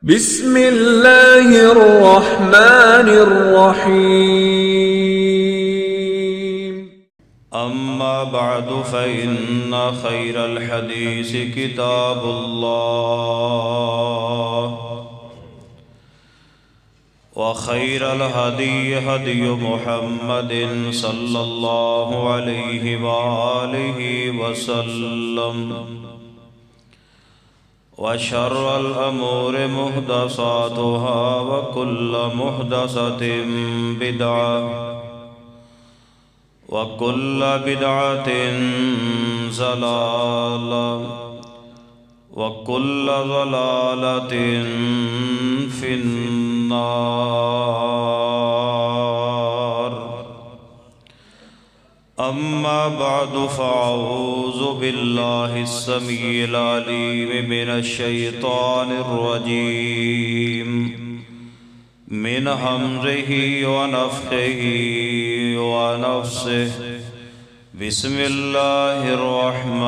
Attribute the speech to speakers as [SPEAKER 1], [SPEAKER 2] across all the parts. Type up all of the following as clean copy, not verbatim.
[SPEAKER 1] بسم اللہ الرحمن الرحیم
[SPEAKER 2] اما بعد فإن خیر الحدیث کتاب اللہ وخیر الہدی ہدی محمد صلی اللہ علیہ وآلہ وسلم وشر الأمور محدثاتها وكل محدثة بدعة وكل بدعة ضلالة وكل ضلالة في النار. اما بعد فاعوذ باللہ السمیع العلیم من الشیطان الرجیم من حمزہ ونفخہ ونفثہ. بسم اللہ الرحمن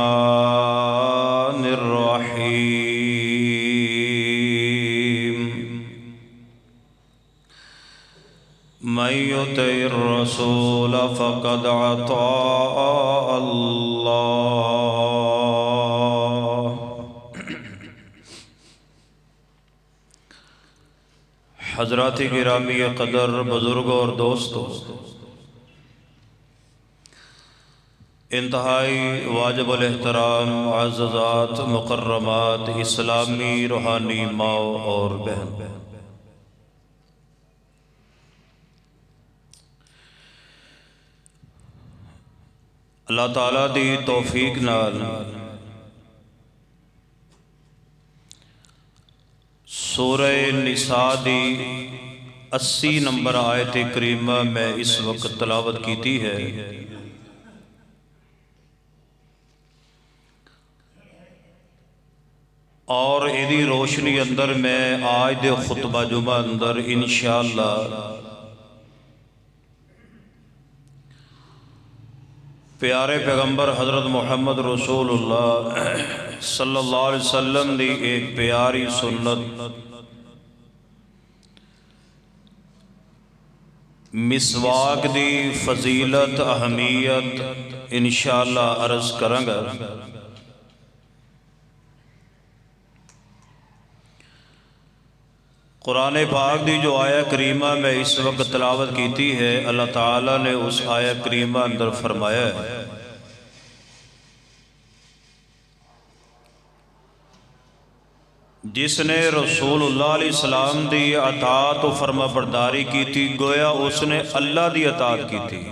[SPEAKER 2] الرحیم. من يطع الرسول فقد اطاع اللہ. حضرات گرامی قدر، بزرگ اور دوستو، انتہائی واجب الاحترام معززات مکرمات اسلامی روحانی ماؤں اور بہن، اللہ تعالیٰ دی توفیق نال سورہ نساء دی 80 نمبر آیت کریمہ میں اس وقت تلاوت کیتی ہے. اور ایدی روشنی اندر میں آج دے خطبہ جمعہ اندر انشاءاللہ پیارے پیغمبر حضرت محمد رسول اللہ صلی اللہ علیہ وسلم دی ایک پیاری سنت مسواک دی فضیلت اہمیت انشاءاللہ عرض کروں گا. قرآن پاک دی جو آیہ کریمہ میں اس وقت تلاوت کیتی ہے، اللہ تعالیٰ نے اس آیہ کریمہ اندر فرمایا ہے جس نے رسول اللہ علیہ السلام دی اطاعت و فرما برداری کی تھی، گویا اس نے اللہ دی اطاعت کی تھی.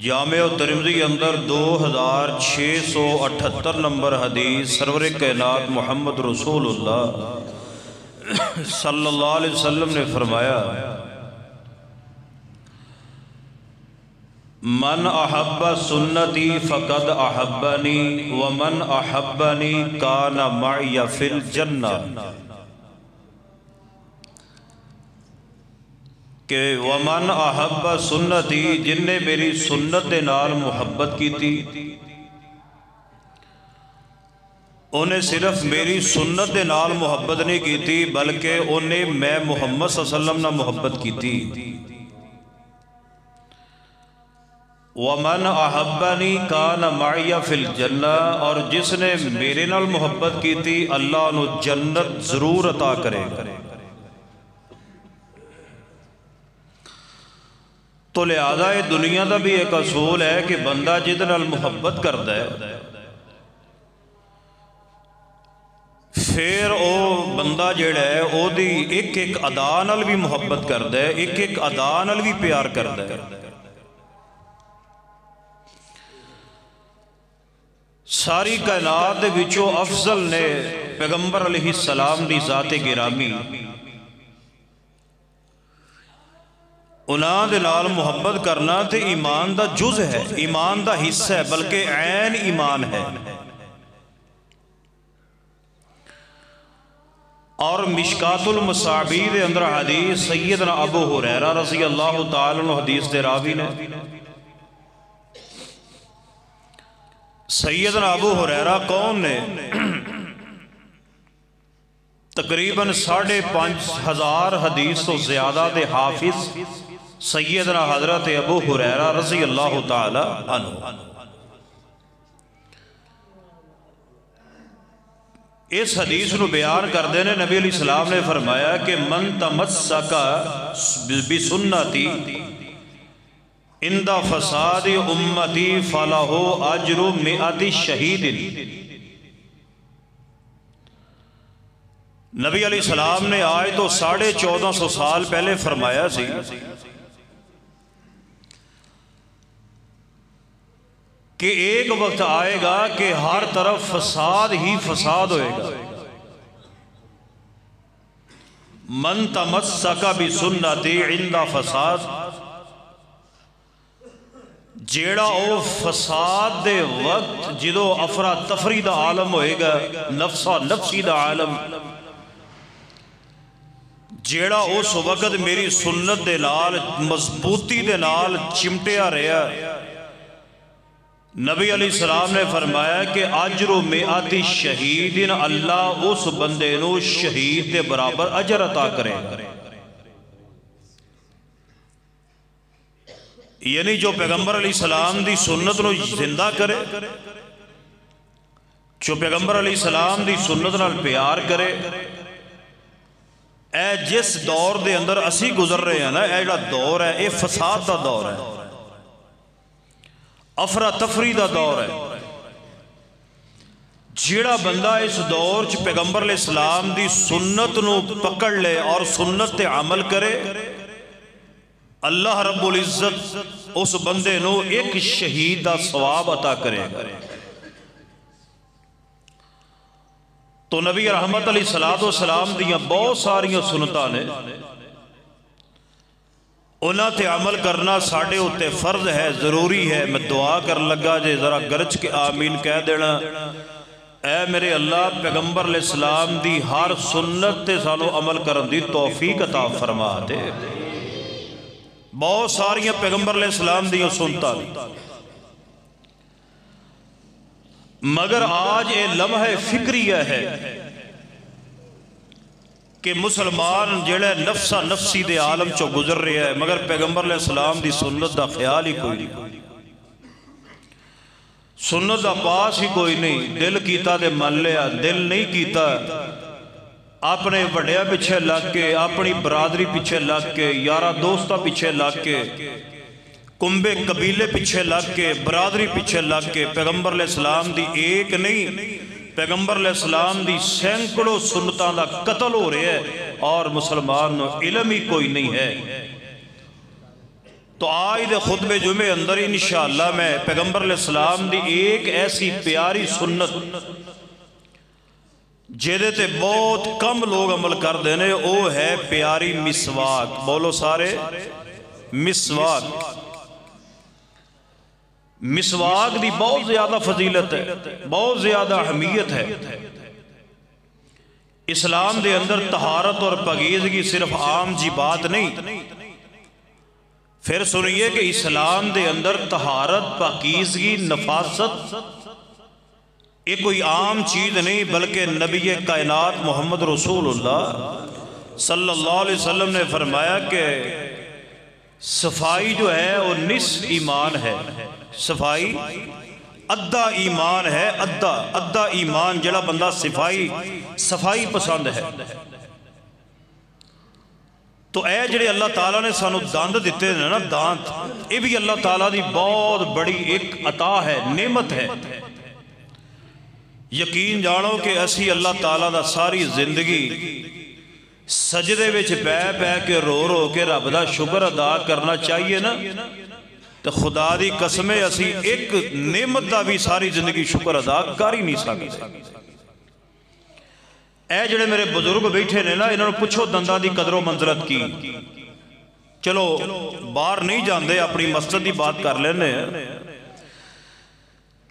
[SPEAKER 2] جامع ترمذی اندر 2678 نمبر حدیث سرور کائنات محمد رسول اللہ صلی اللہ علیہ وسلم نے فرمایا، من احب سنتی فقد احبنی ومن احبنی کان معی فی الجنہ. کہ ومن احب سنتی، جن نے میری سنت دے نال محبت کی تھی، انہیں صرف میری سنت دے نال محبت نہیں کی تھی بلکہ انہیں میں محمد صلی اللہ علیہ وسلم نہ محبت کی تھی. ومن احبنی کان معی فی الجنہ، اور جس نے میرے نال محبت کی تھی اللہ انہوں جنت ضرور عطا کرے گا. تو لہذا یہ دنیا دا بھی ایک اصول ہے کہ بندہ جدن محبت کرتا ہے پھر او بندہ جڑا ہے او دی ایک ایک ادا نال بھی محبت کرتا ہے، ایک ایک ادا نال بھی پیار کرتا ہے. ساری کائنات دے وچوں افضل نے پیغمبر علیہ السلام دی ذات گرامی، انہاں دے نال محبت کرنا تے ایمان دا جز ہے، ایمان دا حصہ ہے، بلکہ عین ایمان ہے. اور مشکات المصابی دے اندر حدیث سیدنا ابو ہریرہ رضی اللہ تعالیٰ عنہ حدیث دے راوی نے سیدنا ابو ہریرہ کون نے؟ تقریباً 5,500 حدیث تو زیادہ دے حافظ سیدنا حضرت ابو ہریرہ رضی اللہ تعالی عنہ۔ اس حدیث نو بیان کر دینے نبی علیہ السلام نے فرمایا کہ من تمسک بسنتی عند فساد امتی فلہ اجر 100 شہید۔ نبی علیہ السلام نے آج تو 1450 سال پہلے فرمایا سی کہ ایک وقت آئے گا کہ ہر طرف فساد ہی فساد ہوئے گا۔ من تمسک بسنتی عند فساد، جیڑا او فساد دے وقت جدو افرا تفری دا عالم ہوئے گا، نفسا نفسی دا عالم، جیڑا اس وقت میری سنت دے نال مضبوطی دے نال چمٹیا رہا، نبی علیہ السلام نے فرمایا کہ اجر 100 شہید، اللہ اس بندے نو شہید دے برابر اجر عطا کرے گا۔ یعنی جو پیغمبر علیہ السلام دی سنت نو زندہ کرے، جو پیغمبر علیہ السلام دی سنت نال پیار کرے، اے جس دور دے اندر اسی گزر رہے ہیں نا، اے جڑا دور ہے اے فساد دا دور ہے، افرا تفری دا دور ہے۔ جیڑا بندہ اس دور چ پیغمبر علیہ السلام دی سنت نو پکڑ لے اور سنت تے عمل کرے، اللہ رب العزت اس بندے نو ایک شہید دا ثواب عطا کرے گا۔ تو نبی رحمت علیہ السلام دیاں بہت ساریاں سنتاں نے، انہاں تے عمل کرنا ساڑھے ہوتے فرض ہے، ضروری ہے۔ میں دعا کر لگا جے ذرا گرج کے آمین کہہ دینا، اے میرے اللہ پیغمبر علیہ السلام دی ہر سنت تے سانو عمل کرن دی توفیق عطا فرما دے۔ بہت ساریاں پیغمبر علیہ السلام دیاں سنتا دی، مگر آج اے لمحہ فکریہ ہے کہ مسلمان جڑے نفسا نفسی دے عالم چو گزر رہے ہیں، مگر پیغمبر علیہ السلام دی سنت دا خیال ہی کوئی نہیں، سنت دا پاس ہی کوئی نہیں۔ دل کیتا دے من لیا، دل نہیں کیتا اپنے وڈیا پیچھے لگ کے، اپنی برادری پیچھے لگ کے، یارہ دوستہ پیچھے لگ کے، کنبے قبیلے پیچھے لگ کے، برادری پیچھے لگ کے، پیغمبر علیہ السلام دی ایک نہیں، پیغمبر علیہ السلام دی سینکڑوں سنتاں دا قتل ہو رہے ہیں اور مسلمان نو علم ہی کوئی نہیں ہے۔ تو آج دے خطبے جمعے اندر انشاءاللہ میں پیغمبر علیہ السلام دی ایک ایسی پیاری سنت جیدے تے بہت کم لوگ عمل کر دینے، وہ ہے پیاری مسواک۔ بولو سارے، مسواک۔ مسواک دی بہت زیادہ فضیلت ہے، بہت زیادہ اہمیت ہے۔ اسلام دے اندر طہارت اور پاکیزگی صرف عام جی بات نہیں، پھر سنیے کہ اسلام دے اندر طہارت، پاکیزگی، نفاست یہ کوئی عام چیز نہیں، بلکہ نبی کائنات محمد رسول اللہ صلی اللہ علیہ وسلم نے فرمایا کہ صفائی جو ہے وہ نصف ایمان ہے، صفائی ادھا ایمان ہے، ادھا ایمان۔ جڑا بندہ صفائی پسند ہے، تو اے جڑے اللہ تعالیٰ نے سانو داند دیتے ہیں نا، دانت، یہ بھی اللہ تعالیٰ دی بہت بڑی ایک عطا ہے، نعمت ہے۔ یقین جانو کہ اسی اللہ تعالیٰ دا ساری زندگی سجدے وچ بے بے کے رو کے رب دا شکر ادا کرنا چاہیے نا، تو خدا دی قسمیں اسی ایک نعمت دا بھی ساری زندگی شکر ادا کر ہی نہیں سکتے۔ اے جڑے میرے بزرگ بیٹھے نے نا، انہوں نے پوچھو دنداں دی قدر و منزلت کی۔ چلو باہر نہیں جاندے، اپنی مسجد دی بات کر لینے ہیں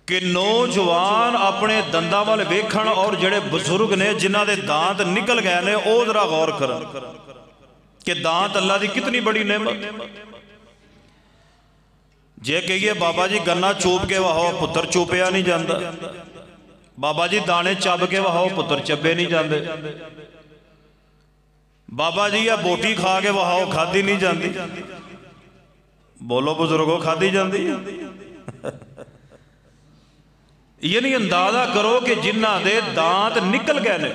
[SPEAKER 2] کہ نوجوان اپنے دنداں والے ویکھن اور جڑے بزرگ نے جنہ دے دانت نکل گئے نے، او ذرا غور کرن کہ دانت اللہ دی کتنی بڑی نعمت۔ جے کہیے بابا جی گنا چوب کے وہاؤ پتر چوپیا نہیں جاندا، بابا جی دانے چب کے وہاؤ پتر چبے نہیں جاندے، بابا جی یا بوٹی کھا کے وہاؤ کھادی نہیں جاندی، بولو بزرگوں کھادی جاندی، یعنی اندازہ کرو کہ جنہ دے دانت نکل گئے نے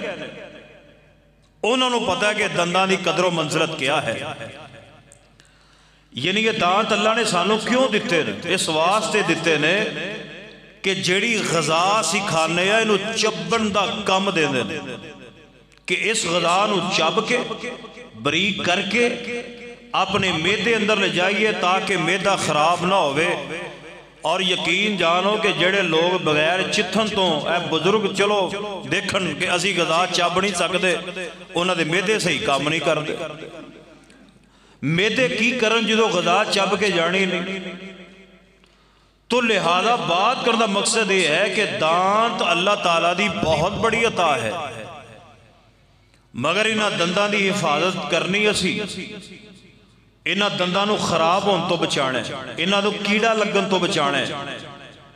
[SPEAKER 2] انہوں نے پتا ہے کہ دندان دی قدر و منزلت کیا ہے۔ یعنی یہ دانت اللہ نے سانو کیوں دیتے نے؟ اس واسطے دیتے نے کہ جیڑی غذا سی کھانے ہیں انہوں چبن دا کم دے دے کہ اس غذا انہوں چب کے بریک کر کے اپنے میدے اندر لے جائیے تاکہ میدہ خراب نہ ہوئے۔ اور یقین جانو کہ جڑے لوگ بغیر چتھن تو اے بزرگ چلو دیکھن کہ اسی غذا چب نہیں سکتے انہوں نے میدے سے ہی کام نہیں کر دے، میدے کی کرن جدو غذا چب کے جانی نہیں۔ تو لہذا بات کرنا مقصد یہ ہے کہ دانت اللہ تعالیٰ دی بہت بڑی عطا ہے، مگر انہاں دنداں دی حفاظت کرنی اسی، انہاں دنداں نو خراب ہون تو بچانے، انہاں نو کیڑا لگن تو بچانے۔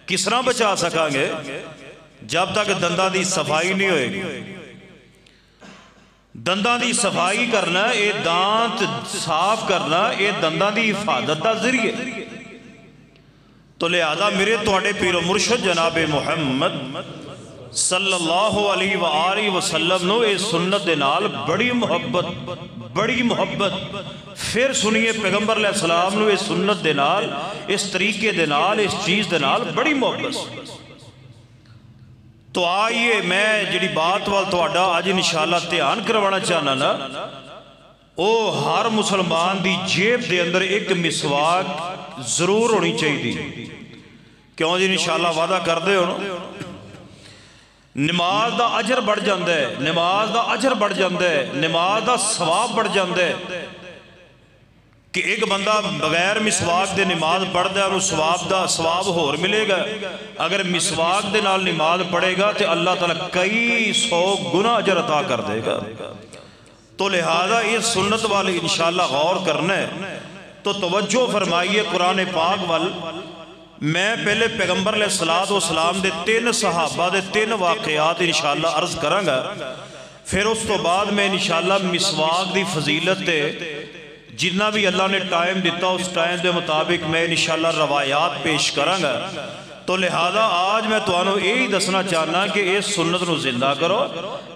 [SPEAKER 2] کس طرح بچا سکاں گے؟ جب تک دنداں دی صفائی نہیں ہوئے گی۔ دنداں دی صفائی کرنا، اے دانت صاف کرنا، اے دنداں دی حفاظت دا ذریعے۔ تو لہذا میرے توڑے پیر و مرشد جناب محمد صلی اللہ علیہ وآلہ وسلم نو اے سنت دے نال بڑی محبت پھر سنیے پیغمبر علیہ السلام نو اے سنت دے نال اس طریقے دے نال اس چیز دے نال بڑی محبت۔ تو آئیے میں جڑی بات وال توڑا آج انشاءاللہ تیان کروانا چاہنا نا، او ہر مسلمان دی جیب دے اندر ایک مسواک ضرور ہونی چاہیے دی۔ کیوں جی انشاءاللہ وعدہ کر دے ہو نا؟ نماز دا اجر بڑھ جاندے، نماز دا اجر بڑھ جاندے، نماز دا ثواب بڑھ جاندے کہ ایک بندہ بغیر مسواک دے نماز پڑھ دے اور ثواب دا ثواب ہور ملے گا۔ اگر مسواک دے نال نماز پڑھے گا تو اللہ تعالیٰ کئی 100 گنا اجر عطا کر دے گا۔ تو لہذا یہ سنت والی انشاءاللہ غور کرنا ہے۔ تو توجہ فرمائیے قرآن پاک وال۔ میں پہلے پیغمبر علیہ السلام دے 3 صحابہ دے 3 واقعات انشاءاللہ عرض کروں گا، پھر اس تو بعد میں انشاءاللہ مسواک دی فضیلت دے جنہ بھی اللہ نے ٹائم دیتا اس ٹائم دے مطابق میں انشاءاللہ روایات پیش کروں گا۔ تو لہذا آج میں تو آنو یہی دسنا چاہنا کہ اس سنت نو زندہ کرو،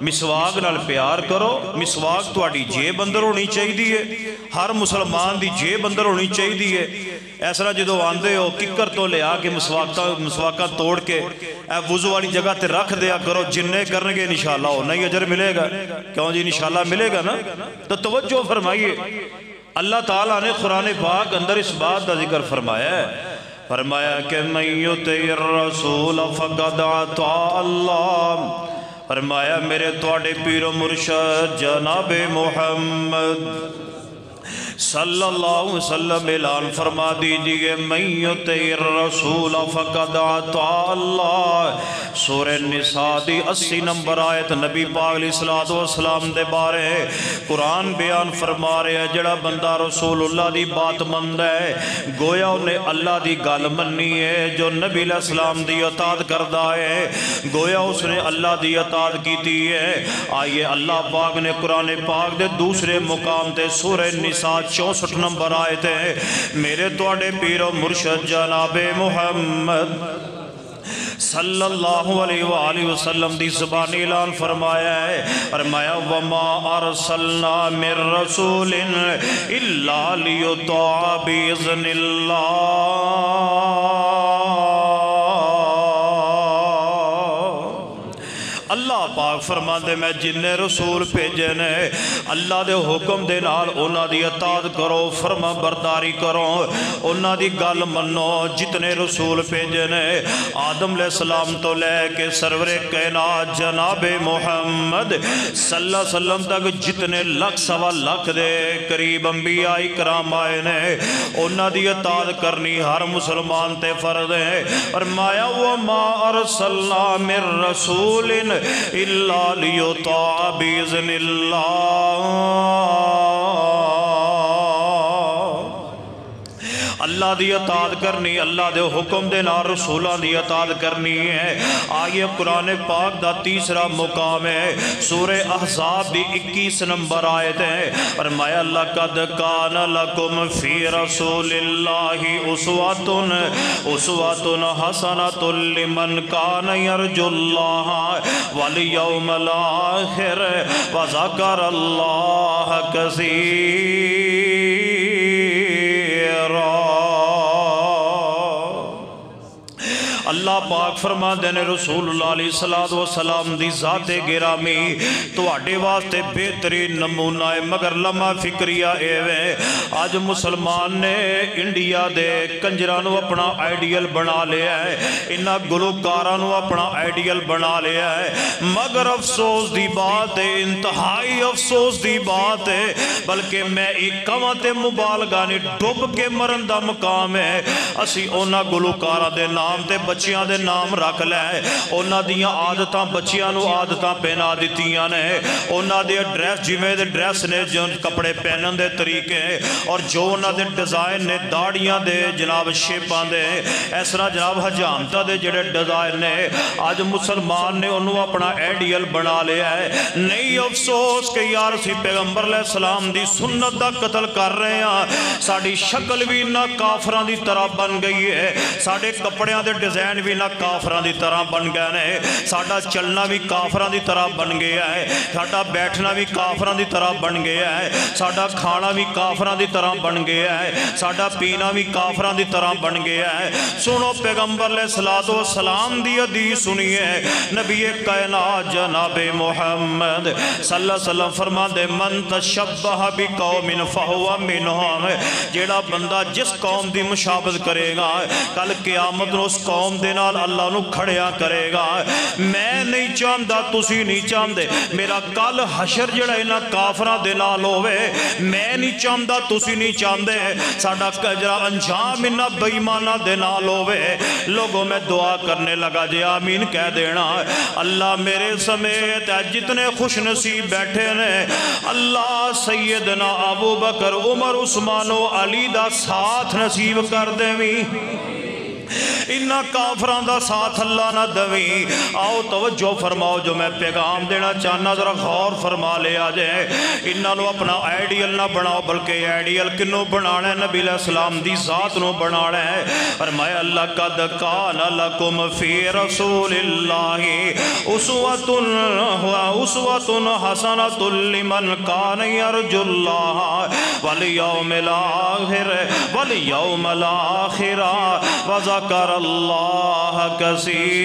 [SPEAKER 2] مسواک نال پیار کرو۔ مسواک تو آڑی جیب اندر ہونی چاہیے، ہر مسلمان دی جیب اندر ہونی چاہیے۔ ایسا جدو آندے ہو ککر تو لے آکے مسواکہ توڑ کے وضو والی جگہ تے رکھ دیا کرو، جننے کرنے گے انشاءاللہ ہو نہیں اجر ملے گا۔ کیوں جی انشاءاللہ ملے گا نا؟ تو توجہ فرمائیے، اللہ تعالیٰ نے قرآن پاک اندر اس بات کا ذکر فرمایا ہے، فرمایا کہ من یطیع الرسول فقد اطاع اللہ۔ فرمایا میرے توڑے پیر و مرشد جناب محمد صلی اللہ علیہ وسلم اعلان فرما دیجئے من یطیع الرسول فقد اطاع اللہ۔ سورہ نساء دی 80 نمبر آیت نبی پاک علیہ السلام دے بارے قرآن بیان فرما رہے ہیں، جڑا بندہ رسول اللہ دی بات مند ہے گویا انہیں اللہ دی گال مننی ہے، جو نبی علیہ السلام دی اطاعت کردہ ہے گویا اس نے اللہ دی اطاعت کیتی ہے۔ آئیے اللہ پاک نے قرآن پاک دے دوسرے مقام تے سورہ نساء 64 نمبر آئے تھے، میرے توڑے پیر و مرشد جناب محمد صلی اللہ علیہ وآلہ وسلم دی زبان اعلان فرمایا ہے، فرمایا وَمَا أَرْسَلْنَا مِن رَسُولٍ إِلَّا لِيُطَاعَ بِإِذْنِ اللَّهِ۔ اللہ پاک فرما دے میں جنہیں رسول بھیجے نے اللہ دے حکم دے نال انہاں دی اطاعت کرو، فرما برداری کرو، انہاں دی گل منو۔ جتنے رسول بھیجے نے آدم علیہ السلام تو لے کے سرور کائنات جناب محمد صلی اللہ علیہ وسلم تک جتنے لاکھ سوا لاکھ دے قریب انبیاء کرام آئے نے انہاں دی اطاعت کرنی ہر مسلمان تے فرض ہے۔ فرمایا وَمَا أَرْسَلْنَا مِن رَسُولٍ إِلَّا لِيُطَاعَ بِإِذْنِ اللَّهِ۔ اللہ دی اطاعت کرنی اللہ دے حکم دے نال رسولاں دی اطاعت کرنی ہے آئیے قرآن پاک دا تیسرا مقام ہے سورہ احزاب دی 21 نمبر آیت ہے فرمایا لقد کان لکم فی رسول اللہ اسوۃ حسنۃ لمن کان یرجو اللہ والیوم الاخر وذکر اللہ کثیرا اللہ پاک فرما دینے رسول اللہ علیہ السلام دی ذات گرامی تواڈے واسطے بہترین نمونہ ہے مگر لمحہ فکریہ ایویں آج مسلمان نے انڈیا دے کنجرانو اپنا آئیڈیل بنا لیا ہے انہاں گلوکارانو اپنا آئیڈیل بنا لیا ہے مگر افسوس دی بات ہے انتہائی افسوس دی بات ہے بلکہ میں ایک کمت مبالغہ نے ڈوب کے مرن دا مقام ہے اسی اونا گلوکارہ دے نام تے بچیاں دے نام رکھ لے اونا دیاں عادتاں بچیاں نو عادتاں پہنا دیتیاں نے اونا دے ڈریس جویں دے ڈریس نے جو کپڑے پہنن دے طریقے اور جو اونا دے ڈیزائن نے داڑیاں دے جناب شیپاں دے اس طرح جناب حجامتہ دے جڑے ڈیزائن نے آج مسلمان نے انہوں اپنا ایڈیل بنا لیا ہے نہیں افسوس کہ یار سی پیغمبر علیہ السلام دی سنت دا قتل کر رہے ہیں ساڑی شکل بھی نہ کافران دی طرح بن گئی ہے ساڑے کپڑیاں دے ڈیزائن بھی نہ کافران دی طرح بن گئے ہیں ساڑا چلنا بھی کافران دی طرح بن گیا ہے ساڑا بیٹھنا بھی کافران دی طرح بن گیا ہے ساڑا کھانا بھی کافران دی طرح بن گیا ہے ساڑا پینا بھی کافران دی طرح بن گیا ہے سنو پیغمبر علیہ السلام دی حدیث سنیے نبی کائنات جناب محمد صلی اللہ علیہ وسلم فرما دے من تشبہ بقوم فہو منہم جیڑا بندہ جس قوم دی مشابہت کرے گا کل قیامت نو اس قوم دے نال اللہ نو کھڑیا کرے گا میں نہیں چاہندہ تسی نہیں چاہندے میرا کل حشر جڑا انہا کافرہ دے نال ہوئے میں نہیں چاہندہ تسی نہیں چاہندے ساڑا کجرہ انجام انہا بیمانہ دے نال ہوئے لوگوں میں دعا کرنے لگا جی آمین کہہ دینا اللہ میرے سمیت جتنے خوش نصیب بیٹھے نے اللہ سیدنا ابو بکر عمر عثمان و علی دا ساتھ نصیب کر دے انہا کافران دا ساتھ اللہ نہ دوی آؤ توجہ فرماؤ جو میں پیغام دینا چاہنا ذرا غور فرما لے آجائے انہا نو اپنا آئیڈیل نہ بناؤ بلکہ آئیڈیل کنو بنانے نبی علیہ السلام دی ذات نو بنانے فرمایا اللہ قد کان لکم فی رسول اللہ اسوۃ حسنۃ لمن کان یرجو اللہ والیوم الاخر وذکر اللہ کثیرا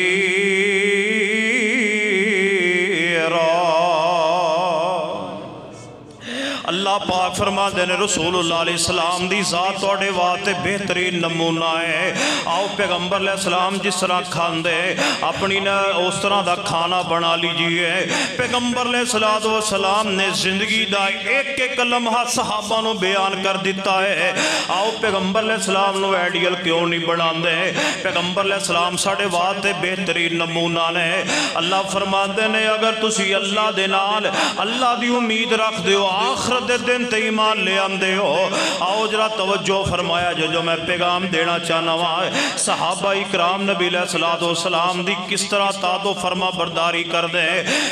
[SPEAKER 2] اللہ پاک فرما دینے رسول اللہ علیہ السلام دی ذات توڑے واسطے بہترین نمونہ ہے آؤ پیغمبر علیہ السلام جس طرح کھان دے اپنی نے اس طرح دا کھانا بنا لیجئے پیغمبر علیہ السلام نے زندگی دا ایک ایک لمحہ صحابہ نو بیان کر دیتا ہے آؤ پیغمبر علیہ السلام نو ایڈیل کیوں نہیں بنا دے پیغمبر علیہ السلام ساڑے واسطے بہترین نمونہ نے اللہ فرما دینے اگر تسی اللہ دے نال اللہ دی امید رکھ دیو آخرت دے دن تے ایمان لے آندے ہو آؤ جرا توجہ فرمایا جو میں پیغام دینا چاہنا ہوا صحابہ اکرام نبی علیہ السلام دی کس طرح تاد و فرما برداری کر دے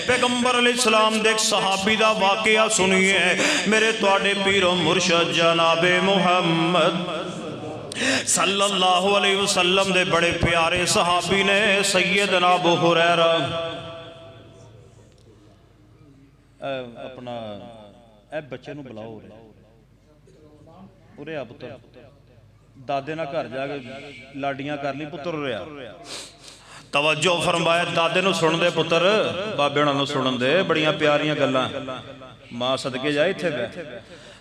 [SPEAKER 2] پیغمبر علیہ السلام دے ایک صحابی دا واقعہ سنیے میرے توڑے پیر و مرشد جناب محمد صلی اللہ علیہ وسلم دے بڑے پیارے صحابی نے سیدنا ابو ہریرہ اپنا اے بچے نو بلاؤ رہے آپ پتر دادے نہ کر جا کے لاڈیاں کر لی پتر رہے توجہ فرمایا دادے نو سن دے پتر بابے نو سن دے بڑیاں پیاریاں گلاں ماں صدقے جائے تھے بے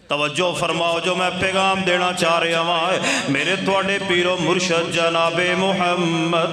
[SPEAKER 2] توجہ فرماؤ جو میں پیغام دینا چاہ رہا ہوں میرے توڑے پیر و مرشد جناب محمد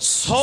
[SPEAKER 2] 100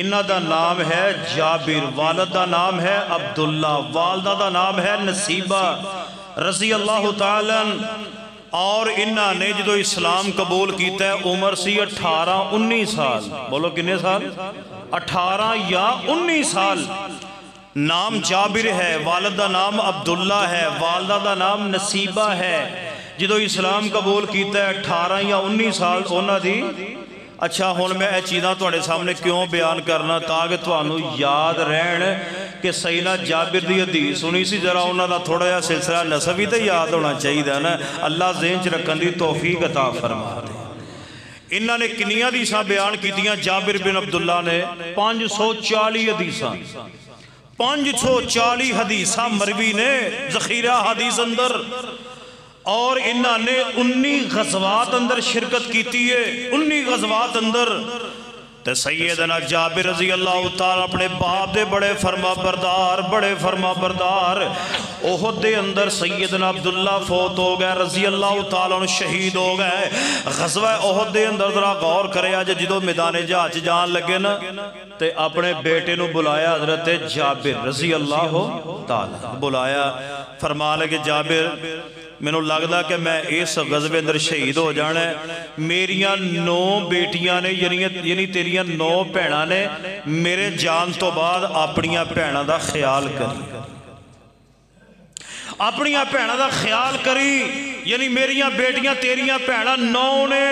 [SPEAKER 2] انہاں دا نام ہے جابر، والد دا نام ہے عبداللہ، والدہ دا نام ہے نصیبہ رضی اللہ تعالیٰ عنہ۔ اور انہاں نے جدو اسلام قبول کیتا ہے عمر سی 18-19 سال، بولو کنے سال؟ 18 یا 19 سال۔ نام جابر ہے، والد دا نام عبداللہ ہے، والدہ دا نام نصیبہ ہے۔ جدو اسلام قبول کیتا ہے 18 یا 19 سال انہاں دی۔ اچھا ہن میں اے چیزاں تواڈے سامنے کیوں بیان کرنا تاکہ تانوں یاد رہن کہ سیدنا جابر دی حدیث سنی سی، ذرا انہاں دا تھوڑا جہا سلسلہ نسبی تے یاد ہونا چاہیے نا۔ اللہ ذہن چ رکھن دی توفیق عطا فرما دے۔ انہاں نے کنیاں حدیثاں بیان کیتیاں جابر بن عبداللہ نے 540 حدیثاں، 540 حدیثاں مروی نے ذخیرہ حدیث اندر، اور انہاں نے 19 غزوات اندر شرکت کیتی ہے، 19 غزوات اندر۔ تے سیدنا جابر رضی اللہ تعالیٰ اپنے باپ دے بڑے فرما بردار احد دے اندر سیدنا عبداللہ فوت ہو گئے رضی اللہ تعالیٰ عنہ، شہید ہو گئے۔ غزوہ احد دے اندر ذرا غور کرے آج جدو میدان جہاد جان لگے نا تے اپنے بیٹے نو بلایا حضرت جابر رضی اللہ تعالیٰ بلایا، فرما لگے جابر میں نے لگدا کہ میں اس غزوے اندر شہید ہو جانا ہے، میریاں 9 بیٹیاں نے یعنی تیریاں 9 بھیناں نے میرے جان تو بعد اپنیاں بھیناں دا خیال کری، اپنیاں بھیناں دا خیال کری، یعنی میریاں بیٹیاں تیریاں بھیناں 9 نے۔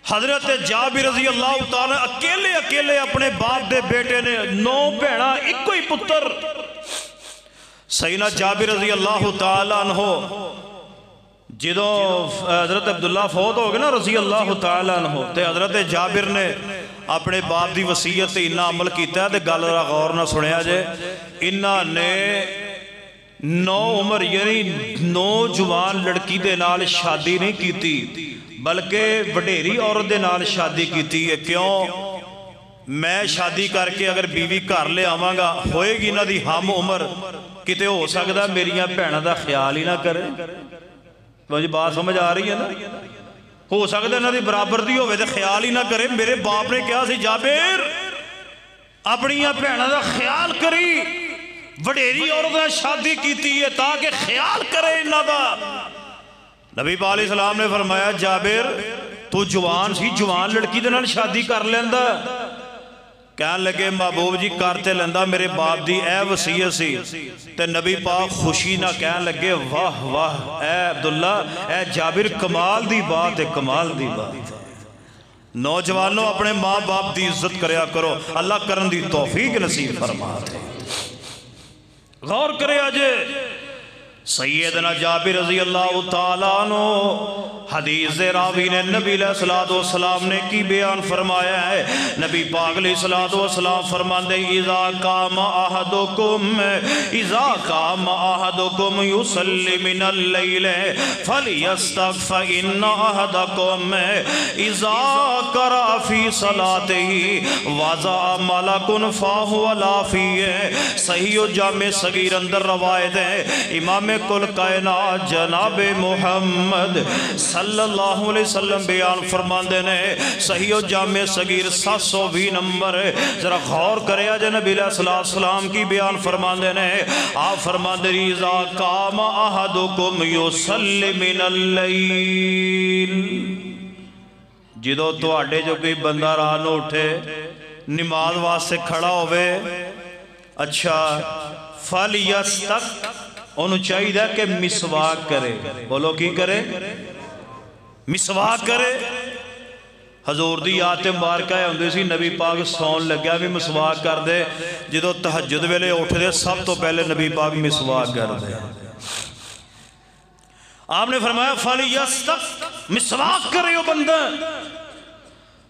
[SPEAKER 2] حضرت جابر رضی اللہ تعالیٰ اکیلے اپنے باپ دے بیٹے نے 9 بھیناں ایک ہی پتر۔ سیدنا جابر رضی اللہ تعالیٰ عنہ جدو حضرت عبداللہ فوت ہو گئے نا رضی اللہ تعالیٰ عنہ تے حضرت جابر نے اپنے باپ دی وصیت تے انہاں عمل کیتا ہے تے گل را غور نہ سنیا جے۔ انہاں نے 9 عمر یعنی نوجوان لڑکی دے نال شادی نہیں کیتی بلکہ وڈیری عورت دے نال شادی کیتی ہے۔ کیوں؟ میں شادی کر کے اگر بیوی گھر لے آواں گا ہوئے گی نہ دی ہم عمر، کتے ہو سکتا میریاں بھیناں دا خیال ہی نہ کرے۔ مجھے بات سمجھ آ رہی ہے نا؟ ہو سکتا نہ دی برابر دی ہوئے تے خیال ہی نہ کرے۔ میرے باپ نے کیا سی جابر اپنیاں بھیناں دا خیال کری، وڈیری عورت نے شادی کیتی ہے تاکہ خیال کرے انہاں دا۔ نبی پاک علیہ السلام نے فرمایا جابر تو جوان سی، جوان لڑکی دے نال شادی کر لیندا؟ کہنے لگے محبوب جی کرتے لندہ میرے باپ دی اے وصیت سی۔ تے نبی پاک خوشی نہ کہنے لگے واہ واہ اے عبداللہ اے جابر کمال دی بات ہے، کمال دی بات۔ نوجوانوں اپنے ماں باپ دی عزت کریا کرو، اللہ کرن دی توفیق نصیب فرما دے۔ غور کرے آجے سیدنا جابر رضی اللہ تعالیٰ عنہ حدیث راوی نے نبی علیہ السلام نے کی بیان فرمایا ہے۔ نبی پاک علیہ السلام فرماندے اذا قام احدکم یصلی من اللیل فلیستغف ان احدکم اذا قرأ فی صلاتہ وضع ملک فاہ ولا فیہ۔ صحیح و جامع صغیر اندر روایت ہے، امام کل کائنات جناب محمد صلی اللہ علیہ وسلم بیان فرماندے نے، صحیح و جامع صغیر 720 نمبر۔ ذرا غور کرے آج نبی علیہ السلام کی بیان فرماندے نے، آپ فرماندے اذا قام احدکم یصلی من اللیل، جدو تو آڈے جو کوئی بندہ رانو اٹھے نماز واسطے کھڑا ہوئے، اچھا فَلْيَسْتَقْ انہوں چاہیے دا کہ مسواک کرے، بولو کی کرے؟ مسواک کرے۔ حضور دی آیت مبارکہ ہے ہوندی سی نبی پاک سون لگیا بھی مسواک کر دے، جدو تہجد ویلے اٹھ دے سب تو پہلے نبی پاک مسواک کر دے۔ آپ نے فرمایا فَلْيَسْتَقْ مسواک کرے ہو بندہ،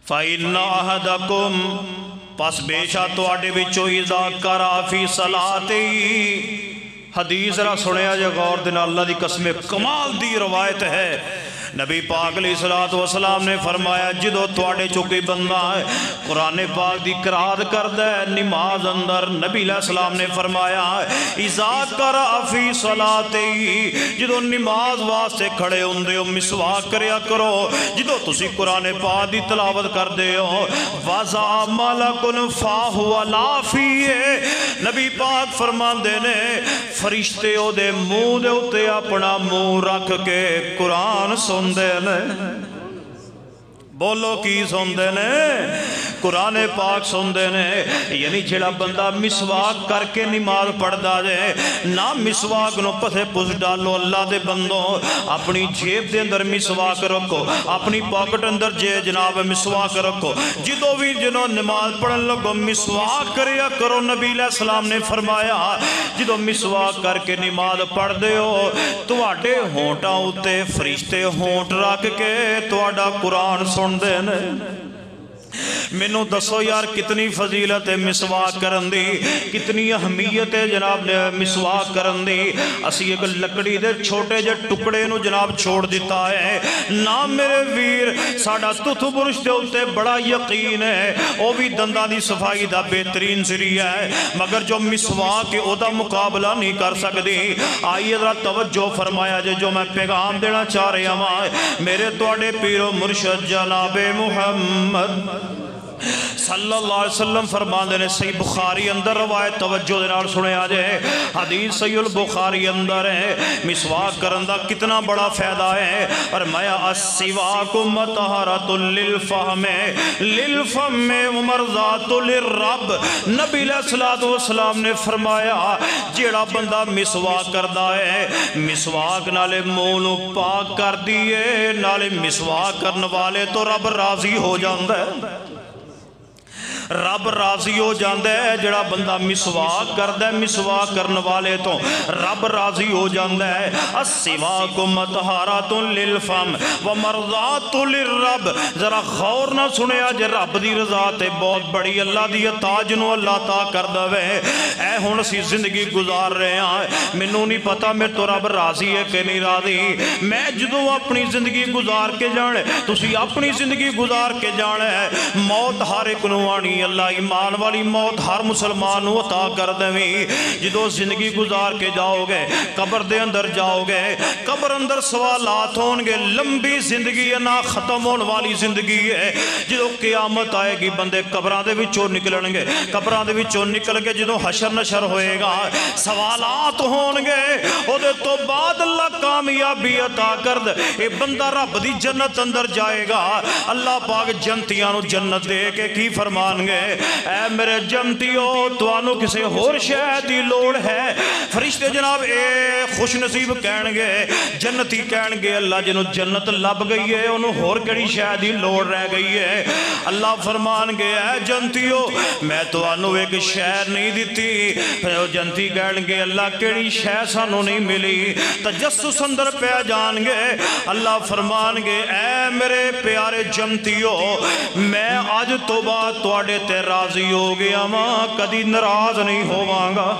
[SPEAKER 2] فَإِنَّ أَحَدَكُمْ پس بیشا تو آڈے بچو اذا قرأ فی صلاتہ۔ حدیث را سنیا جا غور دینا، اللہ دی قسم کمال دی روایت ہے۔ نبی پاک علیہ السلام نے فرمایا جدو تواڈے چوں کوئی بندہ ہے قرآن پاک دی قرات کردا ہے نماز اندر، نبی علیہ السلام نے فرمایا اذا قرأ فی صلاتی، جدو نماز واسطے کھڑے ہوندے ہو مسواک کریا کرو، جدو تسی قرآن پاک دی تلاوت کردے ہو وَضَعَ مَلَكٌ فَاهُ عَلَىٰ فِيهِ، نبی پاک فرماندے نے فرشتے او دے منہ دے اتے اپنا منہ رکھ کے قرآن سندے نے۔ بولو کی سندے نے؟ قرآن پاک سندے نے۔ یعنی جڑا بندہ مسواک کر کے نماز پڑھدا جائے نہ مسواک نو پسے پس ڈالو اللہ دے بندوں، اپنی جیب دے اندر مسواک رکھو، اپنی پاکٹ اندر جناب مسواک رکھو، جدو بھی جنہوں نماز پڑھن لگو مسواک کریا کرو۔ نبی علیہ السلام نے فرمایا جدو مسواک کر کے نماز پڑھ دے ہو تواڈے ہونٹاں اُتے فرشتے ہونٹ رکھ کے تواڈا قرآن سن دے نے۔ مینوں دسو یار کتنی فضیلت ہے مسواک کرن دی، کتنی اہمیت ہے جناب مسواک کرن دی۔ اسی ایک لکڑی دے چھوٹے جے ٹکڑے نو جناب چھوڑ دیتا ہے نا میرے ویر، ساڈا تُتھ برش دے اوتے بڑا یقین ہے او بھی دنداں دی صفائی دا بہترین ذریعہ ہے، مگر جو مسواک ہے او دا مقابلہ نہیں کر سکدی۔ آئیے ذرا توجہ فرمایا جے جو میں پیغام دینا چاہ رہا ہوں میرے تواڈے پیر و مرشد جناب محمد صلی اللہ علیہ وسلم فرماندے نے، صحیح بخاری اندر روایت توجہ دے نال سنے آ جائے، حدیث صحیح البخاری اندر ہے، مسواک کرن دا کتنا بڑا فائدہ ہے۔ فرمایا السواک مطہرۃ للفم للفم ومرضات للرب، نبی علیہ الصلوۃ والسلام نے فرمایا جیڑا بندہ مسواک کردا ہے مسواک نالے منہ نو پاک کر دیے، نالے مسواک کرن والے تو رب راضی ہو جاندا ہے، رب راضی ہو جاندے ہے۔ جڑا بندہ مسواک کردا ہے مسواک کرن والے تو رب راضی ہو جاندے ہے۔ السواک مطہرۃ للفم ومرضات للرب، ذرا غور نہ سنیا جے رب دی رضا تے بہت بڑی اللہ دی عطا جنوں اللہ عطا کر دے۔ اے ہن اسی زندگی گزار رہے ہیں مینوں نہیں پتا میرے تو رب راضی ہے کہ نہیں راضی، میں جدوں اپنی زندگی گزار کے جانے تسی اپنی زندگی گزار کے جانا ہے، موت ہر ایک نوں آنی، اللہ ایمان والی موت ہر مسلمان عطا کر دیں۔ جدو زندگی گزار کے جاؤ گے قبر دے اندر جاؤ گے، قبر اندر سوالات ہون گے، لمبی زندگی ہے نہ ختم ہون والی زندگی ہے۔ جدو قیامت آئے گی بندے قبراں دے وچوں نکلن گے، قبراں دے وچوں نکل کے جدو حشر نشر ہوئے گا سوالات ہون گے، او دے تو بعد اللہ کامیابی عطا کر دے، اے بندہ رب دی جنت اندر جائے گا۔ اللہ پاک جنتیاں نو جنت دے کے کی فرمان گے، اے میرے جنتیو توانو کسے ہور شے دی لوڑ ہے؟ فرشتے جناب اے خوش نصیب کہن گے، جنتی کہن گے اللہ جنو جنت لب گئی ہے انہوں ہور کڑی شے دی لوڑ رہ گئی ہے۔ اللہ فرمان گے اے جنتیو میں توانو ایک شے نہیں دیتی، جنتی کہن گے اللہ کڑی شے سانو نہیں ملی، تجسس اندر پہ جان گے۔ اللہ فرمان گے اے میرے پیارے جنتیو میں آج تو بعد تواڈے تے راضی ہو گیا ماں، کدی ناراض نہیں ہوواں گا،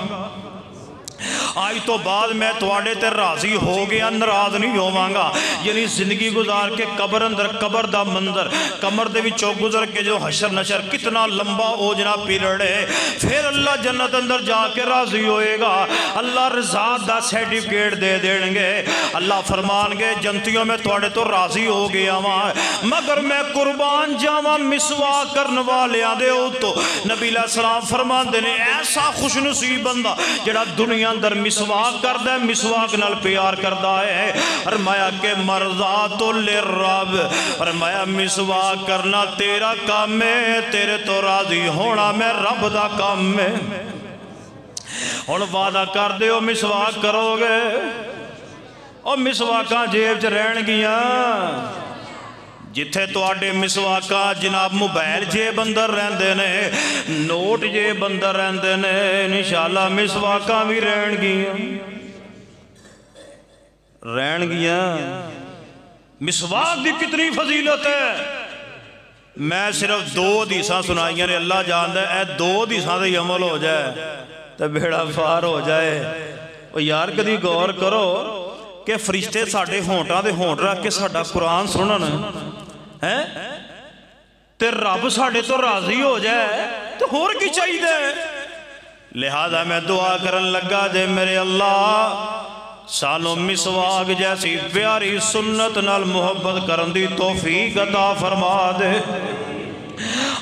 [SPEAKER 2] آج تو بعد میں تواڈے تے راضی ہو گیا ناراض نہیں ہوواں گا۔ یعنی زندگی گزار کے قبر اندر قبر دا منظر کمر دے وچوں گزر کے جو حشر نشر کتنا لمبا ہو جناب پیریڈ ہے، پھر اللہ جنت اندر جا کے راضی ہوئے گا، اللہ رضا دا سرٹیفکیٹ دے دیں گے۔ اللہ فرمان گے جنتیوں میں تواڈے تو راضی ہو گیا ماں، مگر میں قربان جاواں مسواک کرن والیاں دے تو نبی علیہ السلام فرمان دے نے ایسا خوش نصیب بندہ جڑا دنیا اندر مسواک کردہ ہے مسواک نال پیار کردہ ہے۔ فرمایا کہ مرضات للرب، فرمایا مسواک کرنا تیرا کام ہے، تیرے تو راضی ہونا میں رب دا کام ہے۔ اور وعدہ کر دے ہو مسواک کرو گے، اور مسواکاں جیب چ رہن گیاں، جتھے تو آڈے مسواکاں جناب موبائل جیب اندر رہندے نے، نوٹ جیب اندر رہندے نے، انشاءاللہ مسواکاں بھی رہن گیاں۔ مسواک دی کتنی فضیلت ہے، میں صرف 2 حدیثاں سنائیاں نے، اللہ جاندا ہے اے 2 حدیثاں دے عمل ہو جائے تو بیڑا پار ہو جائے۔ اور یار کدی غور کرو کہ فرشتے ساڈے ہونٹاں دے ہونٹ رکھ کے ساڈا قرآن سنن ہیں تے رب ساڈے تو راضی ہو جائے تو ہور کی چاہیے. لہذا میں دعا کرن لگا دے میرے اللہ سانو مسواک جیسی پیاری سنت نال محبت کرن دی توفیق عطا فرما دے.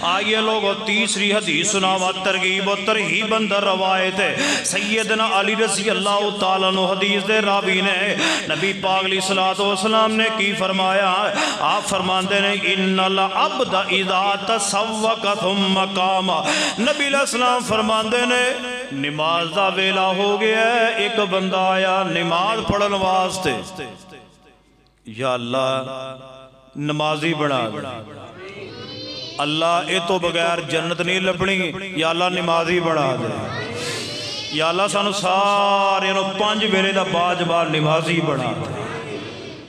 [SPEAKER 2] آئیے لوگوں تیسری حدیث سناوا ترغیب و ترہیب اندر روایت ہے. سیدنا علی رضی اللہ تعالیٰ عنہ حدیث دے راوی نے نبی پاک علیہ السلام نے کی فرمایا. آپ فرماندے نے ان العبد اذا تسوق ثم قام. نبی علیہ السلام فرماندے نے نماز دا ویلا ہو گیا ہے, ایک بندہ آیا نماز پڑھن واسطے, یا اللہ نمازی بنا دے. اللہ اے تو بغیر جنت نہیں لبنی, یا اللہ نمازی بنا دے. یا اللہ سانو سارے 5 ویلے دا باجبار نمازی بنا دے.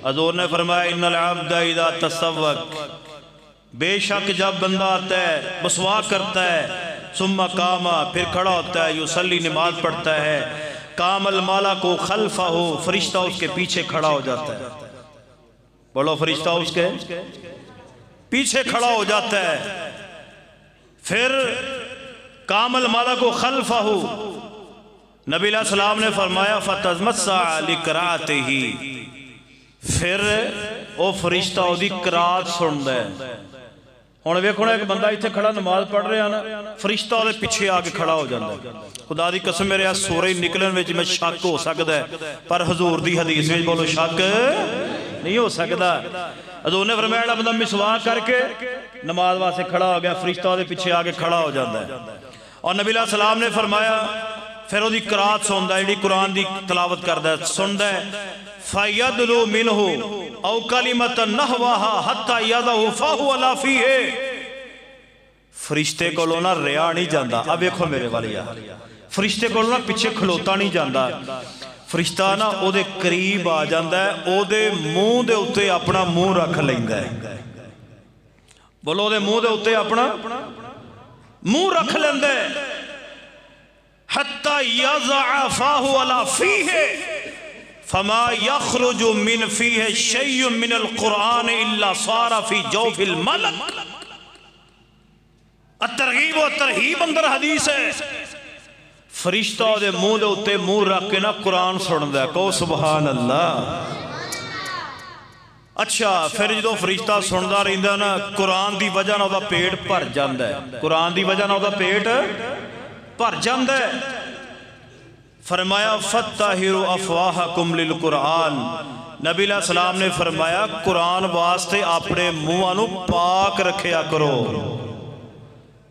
[SPEAKER 2] حضور نے فرمایا ان العبد اذا تسوق, بے شک جب بندہ آتا ہے مسواک کرتا ہے, ثم قام پھر کھڑا ہوتا ہے, یصلی نماز پڑھتا ہے, قام الملک خلفہ فرشتہ اس کے پیچھے کھڑا ہو جاتا ہے. بولو فرشتہ اس کے پیچھے کھڑا ہو جاتا ہے. پھر قام الملک خلفہ, نبی علیہ السلام نے فرمایا فتمسع لقراءتہ, پھر وہ فرشتہ وہ دی قرات سندا ہے. ہن ویکھو ایک بندہ ایتھے کھڑا نماز پڑھ رہا نا, فرشتہ وہ پیچھے آ کے کھڑا ہو جاتا ہے. خدا دی قسم میرے سورج نکلن وچ میں شک ہو سکدا ہے, پر حضور دی حدیث وچ بولو شک نہیں ہو سکدا. حضور نے فرمایا بندہ مسواک کر کے نماز واسطے کھڑا ہو گیا, فرشتہ وہ پیچھے آ کے کھڑا ہو جاتا ہے. اور نبی علیہ السلام نے فرمایا پھر وہ دی قرات سندا ہے, جڑی قرآن دی تلاوت کردا ہے سندا ہے. فَيَدْلُو مِنْهُ اَوْ كَلِمَةً نَحْوَهَا حَتَّى يَدَهُ فَهُوَ لَا فِيهِ. فرشتے کو لونا ریا نہیں جاندہ. اب ایکھو میرے والیا, فرشتے کو لونا پیچھے کھلوتا نہیں جاندہ. فرشتہ نا او دے قریب آ جاندہ ہے, او دے منہ دے اتے اپنا منہ رکھ لیندہ ہے. بولو دے منہ دے اتے اپنا منہ رکھ لیندہ ہے. حَتَّى يَضَعَ فَاهُ عَلَى فِيهِ فما يخرج من فيه شيء من القرآن إلا صار في جوف الملك. الترغیب و ترہیب اندر حدیث ہے. فرشتہ دے منہ دے اتے منہ رکھ کے نا قرآن سندا ہے. کہو سبحان اللہ. اچھا پھر جدو فرشتہ سندا رہندا نا, قرآن دی وجہ نہ دا پیٹ بھر جاندا ہے. قرآن دی وجہ نہ دا پیٹ بھر جاندا ہے. فرمایا فَتَّحِرُ أَفْوَاهَكُمْ لِلْقُرْآنِ. نبی علیہ السلام نے فرمایا قرآن واسطے اپنے منہانو پاک رکھیا کرو.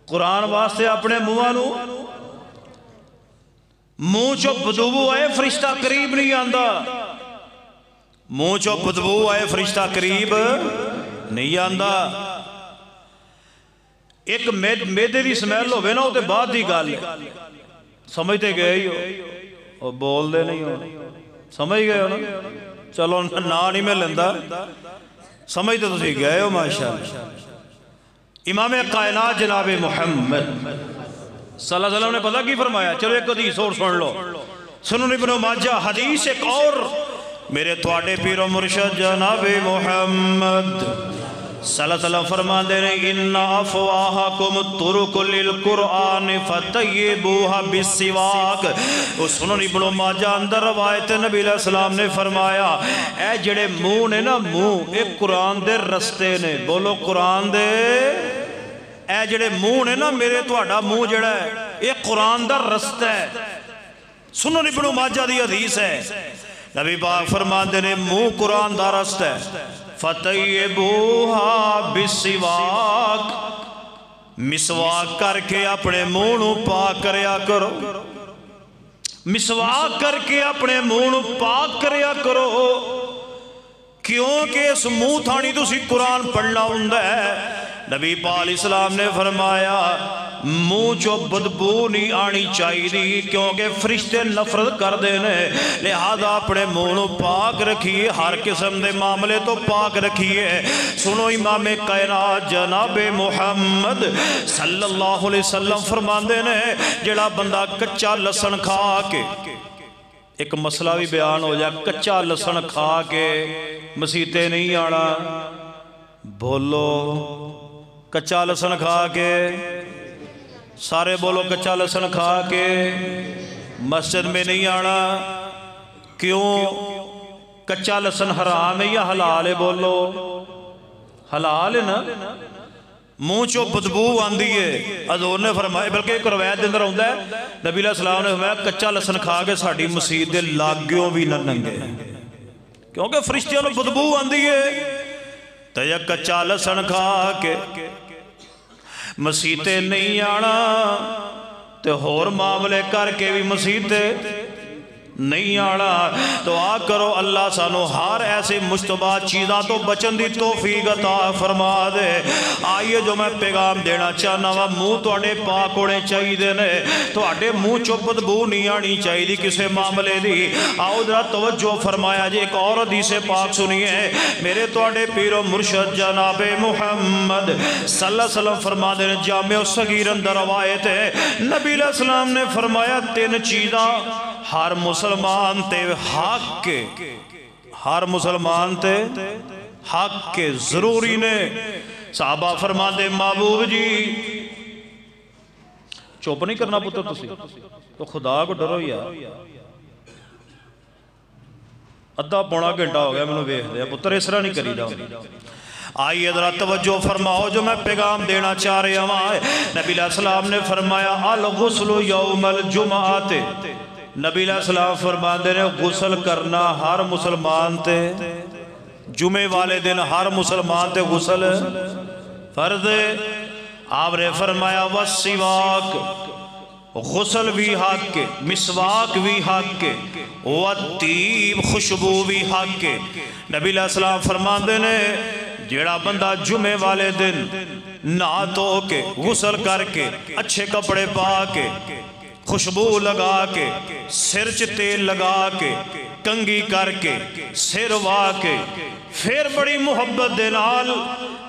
[SPEAKER 2] قرآن واسطے اپنے منہانو, منہ چو بدبو آئے فرشتہ قریب نہیں آندا. منہ چو بدبو آئے فرشتہ قریب نہیں آندا. ایک میدے دی سمیل ہوئے نا ہوتے بعد دی گال سمجھتے گئے ہی ہو, اور بول دے نہیں ہو, سمجھ گئے ہو نا. چلو نا نہیں میں لندہ, سمجھتے تو سی گئے ہو ماشاءاللہ. امام کائنات جناب محمد صلی اللہ علیہ وسلم نے پتہ کی فرمایا. چلو ایک حدیث اور سن لو. سنن ابن ماجہ حدیث ایک اور, میرے تواڈے پیر و مرشد جناب محمد صلی اللہ علیہ وسلم فرمان دے رہے ان افواہکم طرق للقرآن فتیبوہا بالسواک. سنن ابن ماجہ اندر روایت نبی علیہ السلام نے فرمایا اے جڑے منہ نے نا, منہ ایک قرآن دے رستے نے. بولو قرآن دے, اے جڑے منہ نے نا میرے تواڈا منہ جڑا ہے ایک قرآن دا رستہ ہے. سنن ابن ماجہ دی حدیث ہے. نبی پاک فرمان دے رہے منہ قرآن دا رستہ ہے. فَتَيِّبُوهَا بِالسِّوَاكِ, مسواک کر کے اپنے منہ نو پاک کریا کرو. مسواک کر کے اپنے منہ نو پاک کریا کرو, کیونکہ اس منہ تھانی تسی قرآن پڑھنا ہوندہ ہے. نبی پاک علیہ السلام نے فرمایا منہ جو بدبو نہیں آنی چاہی دی, کیونکہ فرشتے نفرت کر دینے. لہذا اپنے منہ پاک رکھیے, ہر قسم دے معاملے تو پاک رکھیے. سنو امام کائنات جناب محمد صلی اللہ علیہ وسلم فرمان دینے جڑا بندہ کچا لسن کھا کے ایک مسئلہ بھی بیان ہو جائے، کچا لسن کھا کے مسیتے نہیں آنا، بولو کچا لسن کھا کے، سارے بولو کچا لسن کھا کے مسجد میں نہیں آنا۔ کیوں؟ کچا لسن حرام ہے یا حلال ہے؟ بولو حلال ہے نا؟ منہ چو بدبو آندی ہے۔ حضور نے فرمایا، بلکہ ایک روایت اندر ہوتا ہے نبی علیہ السلام نے فرمایا کچا لسن کھا کے ساڑھی مسجد دے لاگیوں بھی نہ ننگے، کیونکہ فرشتیاں نے بدبو آندی ہے۔ تو یا کچا لسن کھا کے مسیتے نہیں آنا، تو ہور معاملے کر کے بھی مسیتے نہیں آنا۔ دعا کرو اللہ سانو ہر ایسے مشتبہ چیزاں تو بچن دی توفیق عطا فرما دے۔ آئیے جو میں پیغام دینا چاہنا وا، منہ توڑے پاک ہونے چاہیے دینے، توڑے منہ چو بدبو نہیں آنی چاہیے دی کسے معاملے دی۔ آؤ ذرا توجہ فرمایا جی، ایک اور حدیث پاک سنیے، میرے توڑے پیر و مرشد جناب محمد صلی اللہ علیہ وسلم فرما دینے، جامع صغیر اندر روایت ہے، نبی علیہ السلام نے فرمایا 3 چیزاں ہر مسلمان تے حق کے، ہر مسلمان تے حق کے ضروری نے۔ صحابہ فرما دے محبوب جی چوپ نہیں کرنا پتر تسی تو خدا کو ڈرو یا ادھا پونا گھنٹہ ہو گیا میں نے ویکھ دیا پتر اس طرح نہیں کری جاؤ۔ آئیے ذرا توجہ فرماؤ جو میں پیغام دینا چاہ رہے ہیں۔ نبی علیہ السلام نے فرمایا الغسل یوم الجمعہ، نبی علیہ السلام فرماندے نے غسل کرنا ہر مسلمان تے جمعے والے دن ہر مسلمان تے غسل فرض ہے۔ آپ نے فرمایا والسواک، غسل بھی حق کے، مسواک بھی حق کے، والطیب خوشبو بھی حق کے۔ نبی علیہ السلام فرماندے نے جیڑا بندہ جمعے والے دن نہا دھو کے غسل کر کے اچھے کپڑے پا کے خوشبو لگا کے سر چ تیل لگا کے کنگھی کر کے سر وا کے پھر بڑی محبت دے نال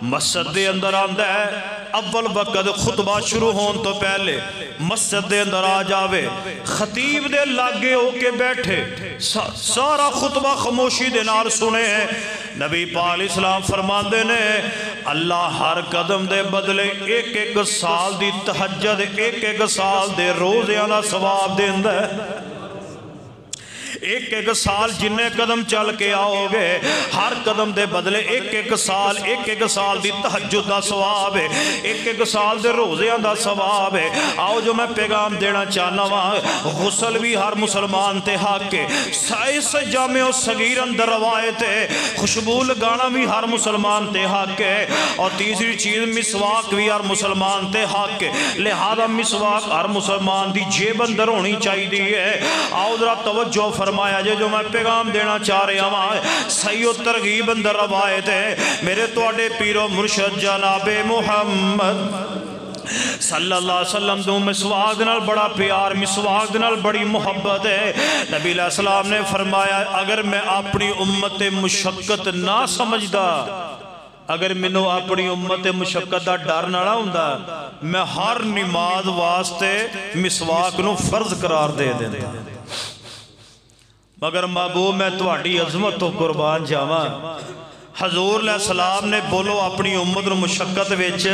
[SPEAKER 2] مسجد دے اندر آندا ہے، اول وقت خطبہ شروع ہون تو پہلے مسجد دے اندر آ جاوے، خطیب دے لاگے ہو کے بیٹھے سارا خطبہ خاموشی دے نال سنے ہیں۔ نبی پاک اسلام فرماندے نے اللہ ہر قدم دے بدلے 1-1 سال دی تہجد، 1-1 سال دے روزیاں دا ثواب دیندا ہے۔ 1-1 سال جننے قدم چل کے آؤ گے ہر قدم دے بدلے 1-1 سال 1-1 سال دی تہجد دا ثواب ہے، 1-1 سال دے روزیاں دا ثواب ہے۔ آؤ جو میں پیغام دینا چاہنا ہوں، غسل بھی ہر مسلمان تے حق ہے، سائس جامع و صغیر اندر روایت ہے، خوشبو لگانا بھی ہر مسلمان تے حق ہے، اور تیسری چیز مسواک بھی ہر مسلمان تے حق ہے، لہذا مسواک ہر مسلمان دی جیب اندر ہونی چاہیے ہے۔ آؤ ذرا توجہ فرمایا جے جو میں پیغام دینا چاہ رہا ہوں، صحیح و ترغیب اندر روایت ہے، میرے توڑے پیر و مرشد جناب محمد صلی اللہ علیہ وسلم دو مسواک نال بڑا پیار، مسواک نال بڑی محبت ہے۔ نبی علیہ السلام نے فرمایا اگر میں اپنی امت مشقت نہ سمجھدا، اگر منو اپنی امت مشقت دا ڈر نہ ہوندا، میں ہر نماز واسطے مسواک نو فرض قرار دے دیتا، مگر محبوب میں تہاڈی عظمت تو قربان جاواں۔ حضور علیہ السلام نے بولو اپنی امت مشقت وچ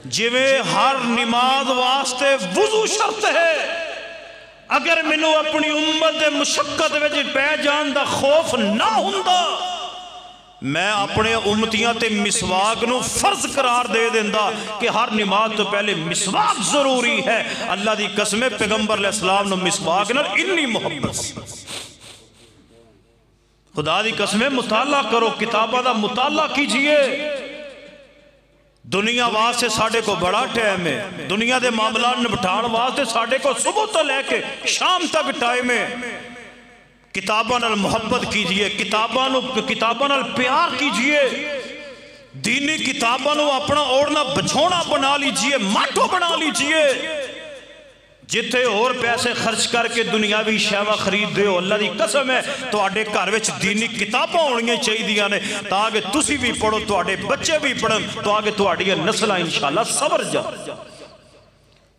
[SPEAKER 2] جویں ہر نماز واسطے وضو شرط ہے، اگر مینوں اپنی امت مشقت وچ پہ جان دا خوف نہ ہوندا، میں اپنے امتیاں تے مسواک نو فرض قرار دے دیندا کہ ہر نماز تو پہلے مسواک ضروری ہے۔ اللہ دی قسم پیغمبر علیہ السلام نو مسواک نال اتنی محبت، خدا دی قسم مطالعہ کرو، کتابہ دا مطالعہ کیجئے۔ دنیا واسطے ساڑھے کو بڑا ٹائم ہے، دنیا دے معاملات نبٹان واسطے ساڑھے کو صبح تو لے کے شام تک ٹائم ہے۔ کتاباں نال محبت کیجئے، کتاباں نال پیار کیجئے، دینی کتاباں نو اپنا اوڑنا بچھونا بنا لیجئے، ماٹو بنا لیجئے۔ جتھے اور پیسے خرچ کر کے دنیاوی شیوا خرید دے ہو، اللہ دی قسم ہے تو آڈے کاروچ دینی کتاباں ہونگے چاہی دیا نے تاکہ تسی بھی پڑھو، تو آڈے بچے بھی پڑھن، تو آگے تو آڈی نسلہ انشاءاللہ سور جا۔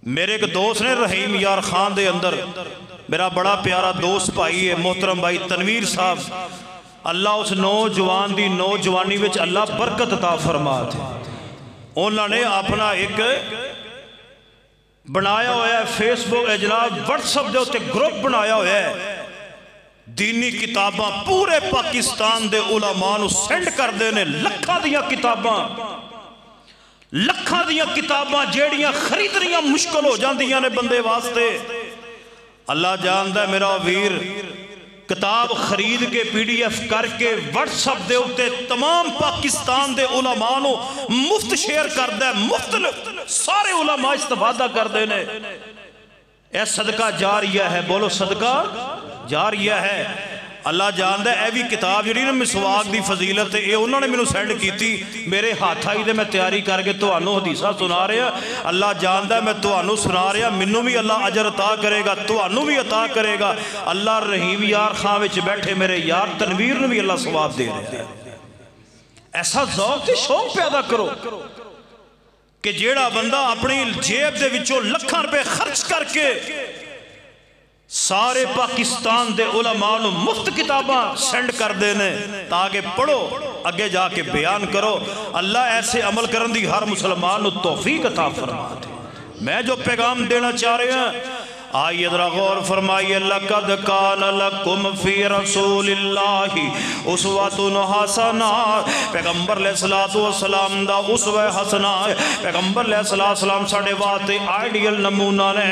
[SPEAKER 2] میرے ایک دوست نے رحیم یار خان دے اندر میرا بڑا پیارا دوست بھائی ہے محترم بھائی تنویر صاحب، اللہ اس نوجوان دی نوجوانی وچ اللہ برکت عطا فرما دے۔ انہوں نے اپنا ایک بنایا ہوا ہے فیس بک جناب واٹس ایپ دے اوتے گروپ بنایا ہوا ہے، دینی کتاباں پورے پاکستان دے علماء نو سینڈ کر دینے، لکھاں دیاں کتاباں جیڑیاں خریدنیاں مشکل ہو جاندیاں نے بندے واسطے۔ اللہ جاندا ہے میرا ویر کتاب خرید کے پی ڈی ایف کر کے واٹس ایپ دے اوتے تمام پاکستان دے علماء نو مفت شیئر کردا ہے، مفت سارے علماء استفادہ کردے نے۔ اے صدقہ جاریہ ہے، بولو صدقہ جاریہ ہے۔ اللہ جاندا ہے اے بھی کتاب جڑی نا مسواک دی فضیلت ہے، اے انہوں نے مینوں سینڈ کیتی، میرے ہاتھ آئی دے میں تیاری کر کے تانوں حدیثاں سنا رہا، اللہ جاندا ہے میں تانوں سنا رہا، مینوں بھی اللہ اجر عطا کرے گا، تانوں بھی عطا کرے گا۔ اللہ رحیم یار خان وچ بیٹھے میرے یار تنویر نے بھی اللہ ثواب دے رہا ہے۔ ایسا ذوق تے شوق پیدا کرو کہ جیڑا بندہ اپنی جیب دے وچوں لکھاں روپے خرچ کر کے سارے پاکستان دے علماء نو مفت کتاباں سینڈ کر دینے تاکہ پڑھو اگے جا کے بیان کرو۔ اللہ ایسے عمل کرن دی ہر مسلمان نو توفیق عطا فرما دے۔ میں جو پیغام دینا چاہ رہے ہیں آئیے ذرا غور فرمائیے، لَقَدْ كَانَ لَكُمْ فِي رَسُولِ اللَّهِ أُسْوَةٌ حَسَنَةٌ، پیغمبر علیہ السلام دا اسوہ حسنہ ہے، پیغمبر علیہ السلام ساڑھے واتے آئیڈیل نمونہ نے۔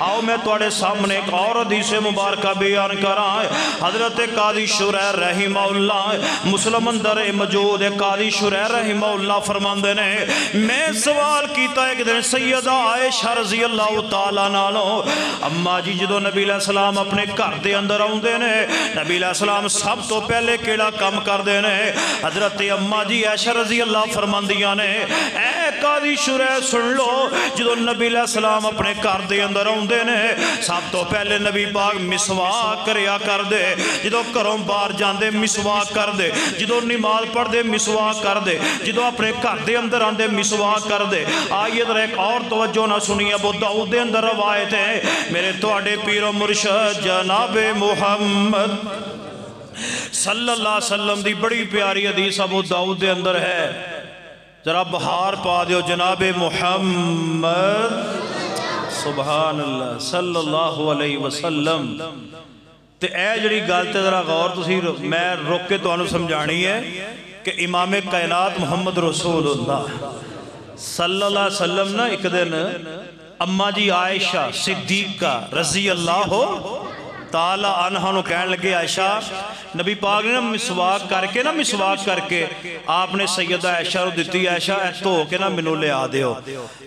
[SPEAKER 2] آؤ میں توڑے سامنے ایک اور حدیث مبارکہ بیان کرائیں۔ حضرت قاضی شریح رحمہ اللہ مسلم اندر موجود ہے، قاضی شریح رحمہ اللہ فرماندے نے میں سوال کیتا ایک دن سیدہ عائشہ رضی اللہ تعالیٰ عنہ، اماں جی جدو نبی علیہ السلام اپنے گھر دے اندر آؤندے نے، نبی علیہ السلام سب تو پہلے کیڑا کم کر دے نے؟ حضرت اماں جی عائشہ رضی اللہ فرماندیاں نے اے قاضی شریح سن لو، جدو نبی علیہ السلام اپنے گھر دے اندر آؤندے نے سب تو پہلے نبی پاک مسواک کریا کر دے، جدو گھروں باہر جاندے مسواک کر دے، جدو نماز پڑھ دے مسواک کر دے، جدو اپنے گھر دے اندر آندے مسواک کر دے۔ آئیے ذرا ایک اور توجہ نہ سنیے، ابو داؤد دے اندر روایت ہے، میرے توڑے پیر و مرشد جناب محمد صلی اللہ علیہ وسلم دی بڑی پیاری حدیث ابو داؤد دے اندر ہے، ذرا بہار پا دیو جناب محمد سبحان اللہ صلی اللہ علیہ وسلم۔ تے اے جڑی گالتے ذرا غور تسی میں روک کے تو انہوں سمجھانی ہے کہ امام کائنات محمد رسول اللہ صلی اللہ علیہ وسلم نا ایک دن اماں جی عائشہ صدیقہ رضی اللہ تعالیٰ عنہ نو کہنے لگے عائشہ نبی پاک نے مسواک کر کے آپ نے سیدہ عائشہ رو دیتی، عائشہ ایتو ہو کے نا منو لے آدھے ہو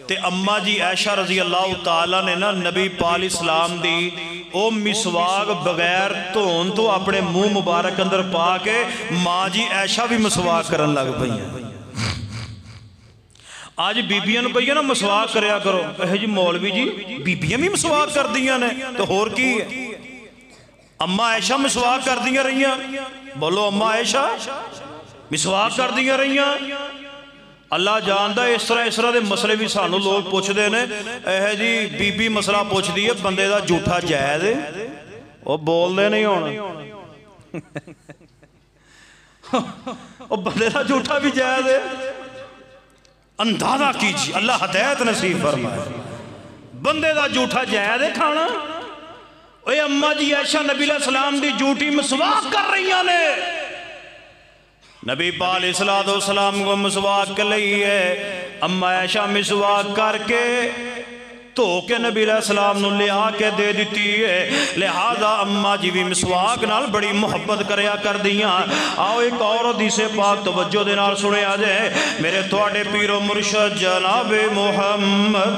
[SPEAKER 2] تے اماں جی عائشہ رضی اللہ تعالیٰ نے نا نبی پاک اسلام دی او مسواک بغیر تون تو اپنے منہ مبارک اندر پا کے ماں جی عائشہ بھی مسواک کرن لگ پئی ہیں۔ آج بیبیاں نو کہیے نا مسواک کریا کرو، اے جی مولوی جی بیبیاں بھی مسواک کر دیاں نے تو ہور کی ہے؟ اماں عائشہ مسواک کر دیاں رہیاں، بولو اماں عائشہ مسواک کر دیاں رہیاں۔ اللہ جاندہ اس طرح دے مسئلے بھی سانو لوگ پوچھ دے نے، اے جی بی بی مسئلہ پوچھ دیئے بندے دا جھوٹا جائے دے وہ بول دے نہیں ہونا، وہ بندے دا جھوٹا بھی جائے دے۔ اندازہ کیجئے اللہ ہدایت نصیب فرمائے، بندے دا جھوٹا جائے دے کھانا۔ اے اماں جی عائشہ نبی علیہ السلام دی جھوٹی مسواک کر رہی ہیں نے، نبی پاک علیہ السلام کو مسواک کر لئی ہے، اماں عائشہ مسواک کر کے تو کہ نبی علیہ السلام نو لے آ کے دے دیتی ہے، لہذا اماں جی بھی مسواک نال بڑی محبت کریا کر دیاں۔ آؤ ایک اور حدیث پاک توجہ دے نال سنے آ جائے، میرے تواڈے پیر و مرشد جناب محمد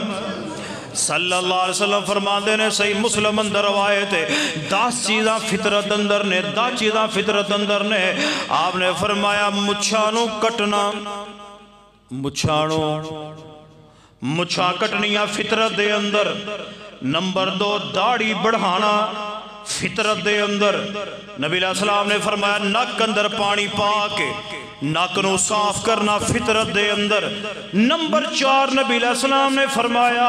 [SPEAKER 2] صلی اللہ علیہ وسلم فرماندے نے، صحیح مسلم اندر روایت ہے، 10 چیزاں فطرت اندر نے، 10 چیزاں فطرت اندر نے۔ آپ نے فرمایا مچھانوں کٹنا، مچھاں کٹنیاں فطرت دے اندر۔ نمبر 2 داڑھی بڑھانا فطرت دے اندر، نبی علیہ السلام نے فرمایا نک اندر پانی پا کے نک نو صاف کرنا فطرت دے اندر۔ نمبر 4 نبی علیہ السلام نے فرمایا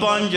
[SPEAKER 2] 5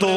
[SPEAKER 2] 2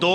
[SPEAKER 2] 2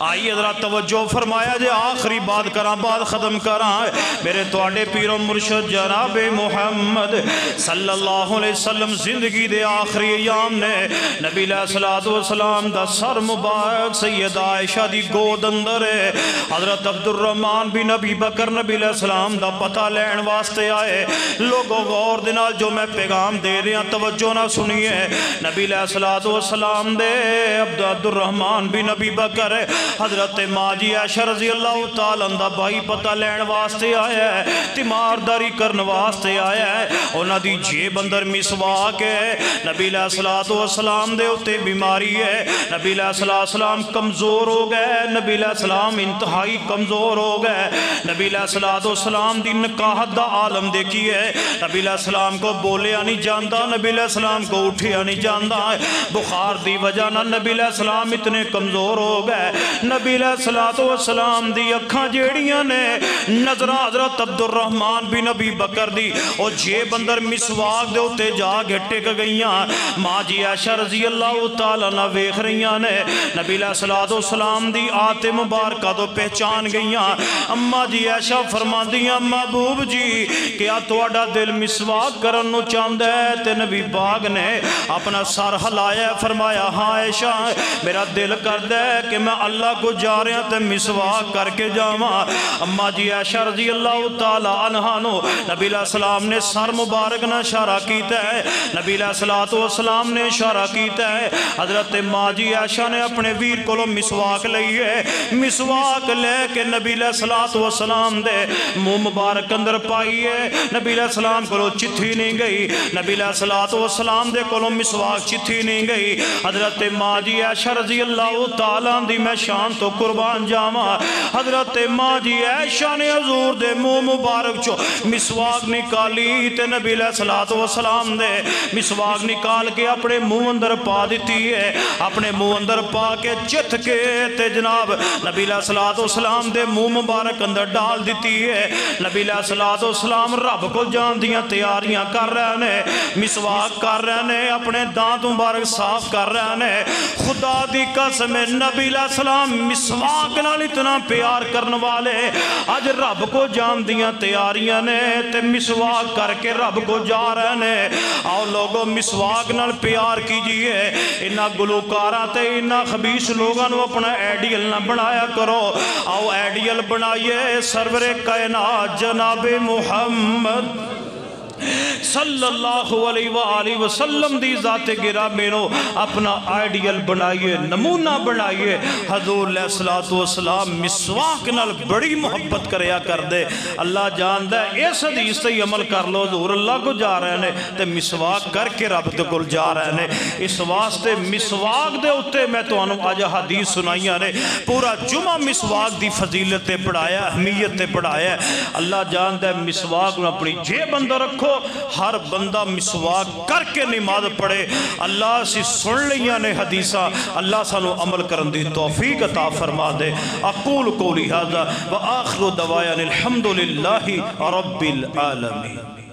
[SPEAKER 2] آئیے ذرا توجہ فرمایا جے آخری بات کراں بعد ختم کراں میرے تواڈے پیر و مرشد جناب محمد صلی اللہ علیہ وسلم زندگی دے آخری ایام نے نبی علیہ الصلوۃ والسلام دا سر مبارک سیدہ عائشہ دی گود اندر ہے حضرت عبد الرحمن بن ابی بکر نبی علیہ السلام دا پتہ لین واسطے آئے لوگوں غور دے نال جو میں پیغام دے رہا توجہ نہ سنیے نبی علیہ الصلوۃ والسلام دے عبد الرحمن بن ابی بکر حضرت ماں جی عائشہ رضی اللہ تعالیٰ عنہ بھائی پتہ لین واسطے آیا ہے تیمارداری کرن واسطے آیا ہے انہاں دی جیب اندر مسواک ہے نبی علیہ الصلوۃ والسلام دے اتے بیماری ہے نبی علیہ السلام کمزور ہو گئے نبی علیہ السلام انتہائی کمزور ہو گئے نبی علیہ السلام دی نکاحت دا عالم دیکھیے نبی علیہ السلام کو بولیا نہیں جانتا نبی علیہ السلام کو اٹھیا نہیں جانتا بخار دی وجہ نہ نبی علیہ السلام اتنے کمزور ہو گئے نبی علیہ السلام دی اکھاں جیڑیاں نے نظرہ حضرت عبد الرحمن بن ابی بکر دی اور جیب اندر مسواک دے اتے جا کے ٹک گئیاں ماں جی عائشہ رضی اللہ تعالیٰ نہ ویکھ رہیاں نے نبی علیہ السلام دی آت مبارکہ تو پہچان گئیاں اماں جی عائشہ فرما دیاں محبوب جی کیا تواڈا دل مسواک کرن نو چاہندا ہے تے نبی پاک نے اپنا سر ہلایا فرمایا ہاں عائشہ میرا دل کردا ہے کہ میں اللہ کو جا رہا تے مسواک کر کے جاواں اماں جی عائشہ رضی اللہ تعالی عنہا نو نبی علیہ السلام نے سر مبارک نہ اشارہ کیتا ہے نبی علیہ السلام نے اشارہ کیتا ہے حضرت ماں جی عائشہ نے اپنے ویر کو مسواک لئیے مسواک لے کے نبی علیہ السلام دے منہ مبارک اندر پائیے نبی علیہ السلام کو چتھی نہیں گئی نبی علیہ السلام دے کو مسواک چتھی نہیں گئی حضرت ماں جی عائشہ رضی اللہ تعالیٰ دی میں شان تو قربان جاواں حضرت ماں جی عائشہ نے حضور دے منہ مبارک چو مسواک نکالی تے نبی علیہ السلام دے مسواک نکال کے اپنے منہ اندر پا دیتی ہے اپنے منہ اندر پا کے چت کے تے جناب نبی علیہ السلام دے منہ مبارک اندر ڈال دیتی ہے نبی علیہ السلام رب کو جان دیاں تیاریاں کر رہے ہیں مسواک کر رہے ہیں اپنے دانت مبارک صاف کر رہے ہیں خدا دی قسم نبی علیہ السلام مسواک نال اتنا پیار کرنے والے آج رب کو جان دیاں تیاریاں نے تے مسواک کر کے رب کو جا رہے ہیں آؤ لوگوں مسواک نال پیار کیجئے انہا گلوکاراں تے انہا خبیث لوگاں نو اپنا ایڈیل نہ بنایا کرو آؤ ایڈیل بنائیے سرور کائنات جناب محمد صلی اللہ علیہ وآلہ وسلم دی ذات گرامی نو اپنا آئیڈیل بنائیے نمونہ بنائیے حضور علیہ السلام مسواک نال بڑی محبت کریا کر دے اللہ جان دے اس حدیث سے عمل کر لو حضور اللہ کو جا رہے ہیں تے مسواک کر کے رب تے کل جا رہے ہیں اس واسطے مسواک دے اتے میں تو انہوں آج حدیث سنائیاں نے پورا جمعہ مسواک دی فضیلت پڑھایا اہمیت پڑھایا اللہ جان دے مسواک نو اپنی جیب اندر رکھو ہر بندہ مسواک کر کے نماز پڑھے اللہ سے سن لیاں نے حدیثہ اللہ سانو عمل کرن دی توفیق عطا فرما دے اقول قولی ھذا وآخر دعوانا الحمدللہ رب العالمین